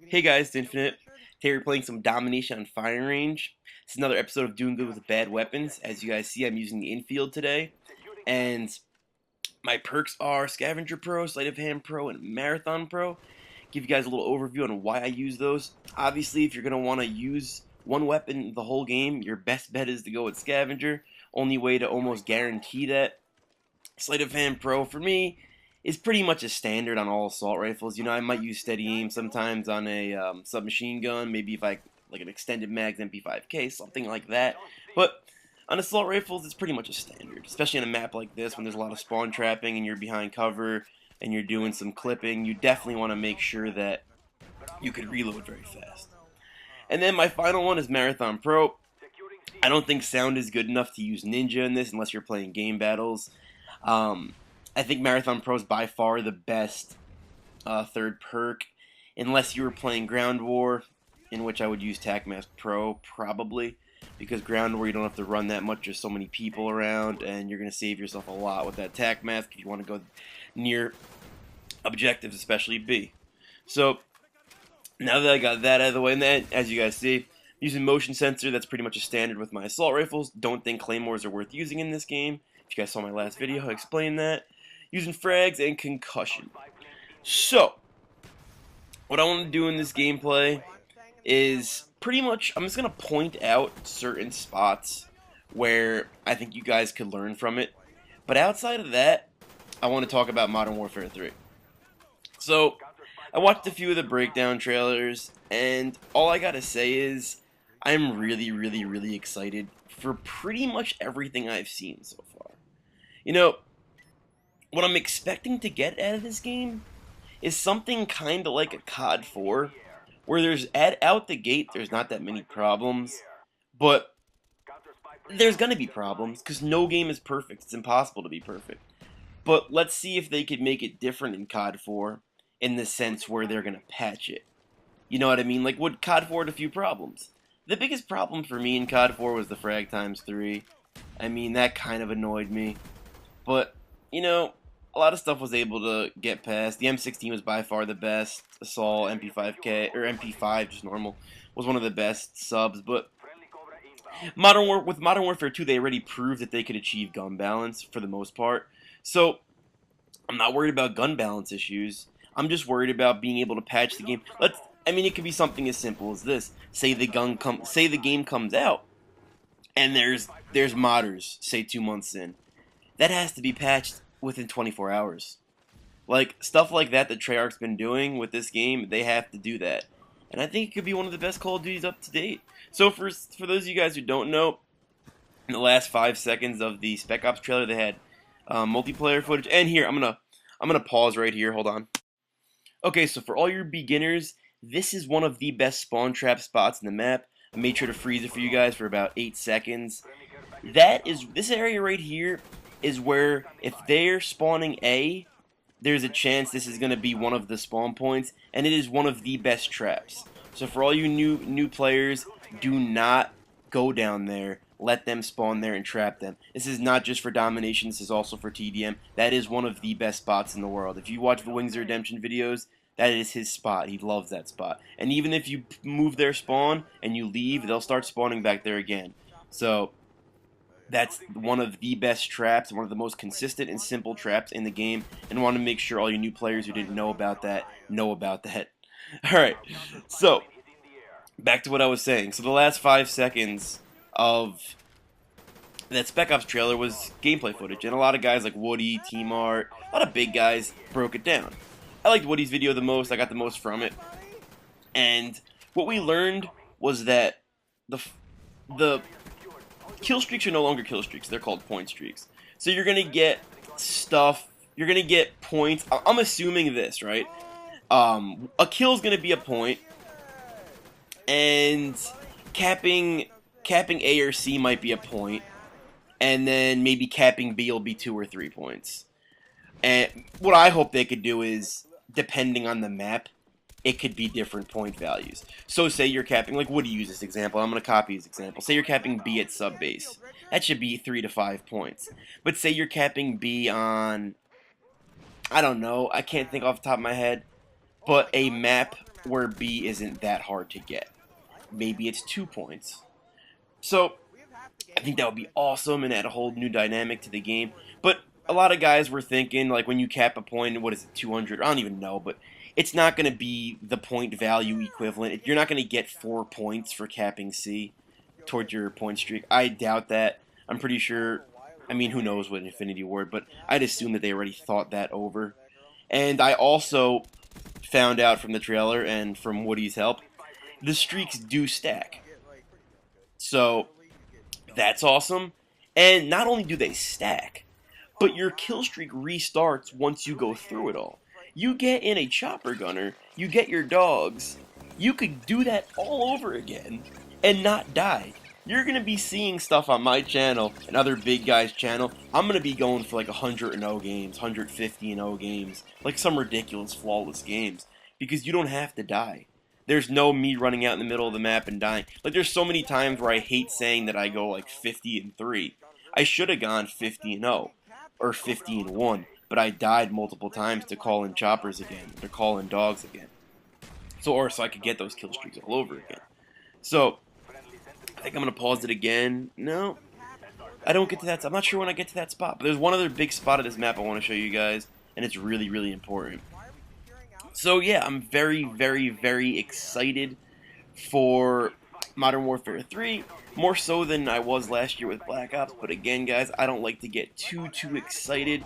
Hey guys, it's Infinite. Today we're playing some Domination on Firing Range. It's another episode of Doing Good with Bad Weapons. As you guys see, I'm using the Enfield today. And my perks are Scavenger Pro, Sleight of Hand Pro, and Marathon Pro. Give you guys a little overview on why I use those. Obviously, if you're going to want to use one weapon the whole game, your best bet is to go with Scavenger. Only way to almost guarantee that. Sleight of Hand Pro, for me, is pretty much a standard on all assault rifles. You know, I might use steady aim sometimes on a submachine gun, maybe if I like an extended mags MP5K, something like that. But on assault rifles, it's pretty much a standard, especially on a map like this when there's a lot of spawn trapping and you're behind cover and you're doing some clipping. You definitely want to make sure that you can reload very fast. And then my final one is Marathon Pro. I don't think sound is good enough to use Ninja in this unless you're playing game battles. I think Marathon Pro is by far the best third perk, unless you were playing Ground War, in which I would use TacMask Pro, probably, because Ground War you don't have to run that much, there's so many people around, and you're going to save yourself a lot with that TacMask if you want to go near objectives, especially B. So, now that I got that out of the way, and then, as you guys see, using motion sensor, that's pretty much a standard with my assault rifles. Don't think claymores are worth using in this game. If you guys saw my last video, I explained that. Using frags and concussion. So, what I want to do in this gameplay is pretty much, I'm just going to point out certain spots where I think you guys could learn from it. But outside of that, I want to talk about Modern Warfare 3. So, I watched a few of the breakdown trailers, and all I gotta say is, I'm really excited for pretty much everything I've seen so far. You know, what I'm expecting to get out of this game is something kind of like a COD 4, where out the gate, there's not that many problems, but there's gonna be problems, because no game is perfect. It's impossible to be perfect. But let's see if they could make it different in COD 4, in the sense where they're gonna patch it. You know what I mean? Like, would COD 4 had a few problems. The biggest problem for me in COD 4 was the frag times 3. I mean, that kind of annoyed me. But, you know, a lot of stuff was able to get past. The M16 was by far the best. Assault, MP5K, or MP5, just normal, was one of the best subs. But with Modern Warfare 2, they already proved that they could achieve gun balance for the most part. So, I'm not worried about gun balance issues. I'm just worried about being able to patch the game. I mean, it could be something as simple as this. Say the game comes out, and there's modders, say 2 months in. That has to be patched within 24 hours. Like, stuff like that Treyarch's been doing with this game, they have to do that. And I think it could be one of the best Call of Duties up to date. So for those of you guys who don't know, in the last 5 seconds of the Spec Ops trailer, they had multiplayer footage. And here, I'm gonna pause right here. Hold on. Okay, so for all your beginners, this is one of the best spawn trap spots in the map. I made sure to freeze it for you guys for about 8 seconds. This area right here is where, if they're spawning A, there's a chance this is going to be one of the spawn points, and it is one of the best traps. So for all you new players, do not go down there. Let them spawn there and trap them. This is not just for Domination, this is also for TDM. That is one of the best spots in the world. If you watch the Wings of Redemption videos, that is his spot. He loves that spot. And even if you move their spawn and you leave, they'll start spawning back there again. So that's one of the best traps, one of the most consistent and simple traps in the game, and want to make sure all you new players who didn't know about that know about that. Alright, so back to what I was saying. So the last 5 seconds of that Spec Ops trailer was gameplay footage, and a lot of guys like Woody, T-Mart, a lot of big guys broke it down. I liked Woody's video the most, I got the most from it, and what we learned was that the kill streaks are no longer kill streaks, they're called point streaks. So you're gonna get stuff, you're gonna get points. I'm assuming this, right? A kill is gonna be a point, and capping A or C might be a point, and then maybe capping B will be 2 or 3 points. And what I hope they could do is, depending on the map, it could be different point values. So say you're capping, like Woody used this example, I'm going to copy his example. Say you're capping B at sub base. That should be 3 to 5 points. But say you're capping B on, I don't know, I can't think off the top of my head, but a map where B isn't that hard to get. Maybe it's 2 points. So I think that would be awesome and add a whole new dynamic to the game. But a lot of guys were thinking, like, when you cap a point, what is it, 200? I don't even know, but it's not going to be the point value equivalent. You're not going to get 4 points for capping C towards your point streak. I doubt that. I'm pretty sure, I mean, who knows what Infinity Ward, but I'd assume that they already thought that over. And I also found out from the trailer and from Woody's help, the streaks do stack. So that's awesome. And not only do they stack, but your kill streak restarts once you go through it all. You get in a chopper gunner, you get your dogs, you could do that all over again and not die. You're going to be seeing stuff on my channel and other big guys' channel. I'm going to be going for like 100-0 games, 150-0 games, like some ridiculous flawless games, because you don't have to die. There's no me running out in the middle of the map and dying. Like, there's so many times where I hate saying that I go like 50-3. I should have gone 50-0 or 50-1, but I died multiple times to call in choppers again, to call in dogs again. So I could get those kill streaks all over again. So I think I'm going to pause it again. No, I don't get to that. I'm not sure when I get to that spot. But there's one other big spot of this map I want to show you guys, and it's really, really important. So yeah, I'm very, very, very excited for Modern Warfare 3, more so than I was last year with Black Ops. But again, guys, I don't like to get too excited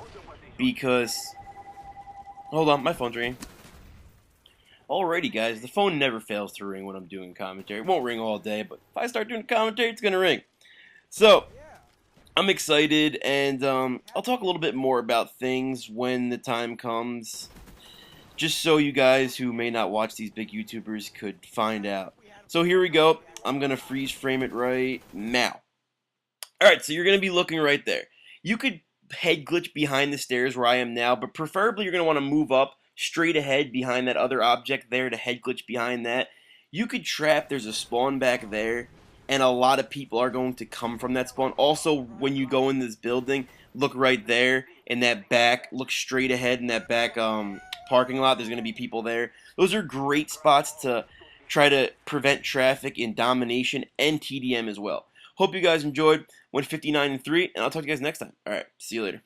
because... Hold on, my phone's ringing. Alrighty, guys, the phone never fails to ring when I'm doing commentary. It won't ring all day, but if I start doing commentary, it's going to ring. So, I'm excited, and I'll talk a little bit more about things when the time comes, just so you guys who may not watch these big YouTubers could find out. So here we go. I'm going to freeze frame it right now. Alright, so you're going to be looking right there. You could head glitch behind the stairs where I am now, but preferably you're going to want to move up straight ahead behind that other object there to head glitch behind that. You could trap, there's a spawn back there, and a lot of people are going to come from that spawn. Also, when you go in this building, look right there in that back, look straight ahead in that back parking lot, there's going to be people there. Those are great spots to try to prevent traffic in domination and TDM as well. Hope you guys enjoyed. Went 59-3, and I'll talk to you guys next time. Alright, see you later.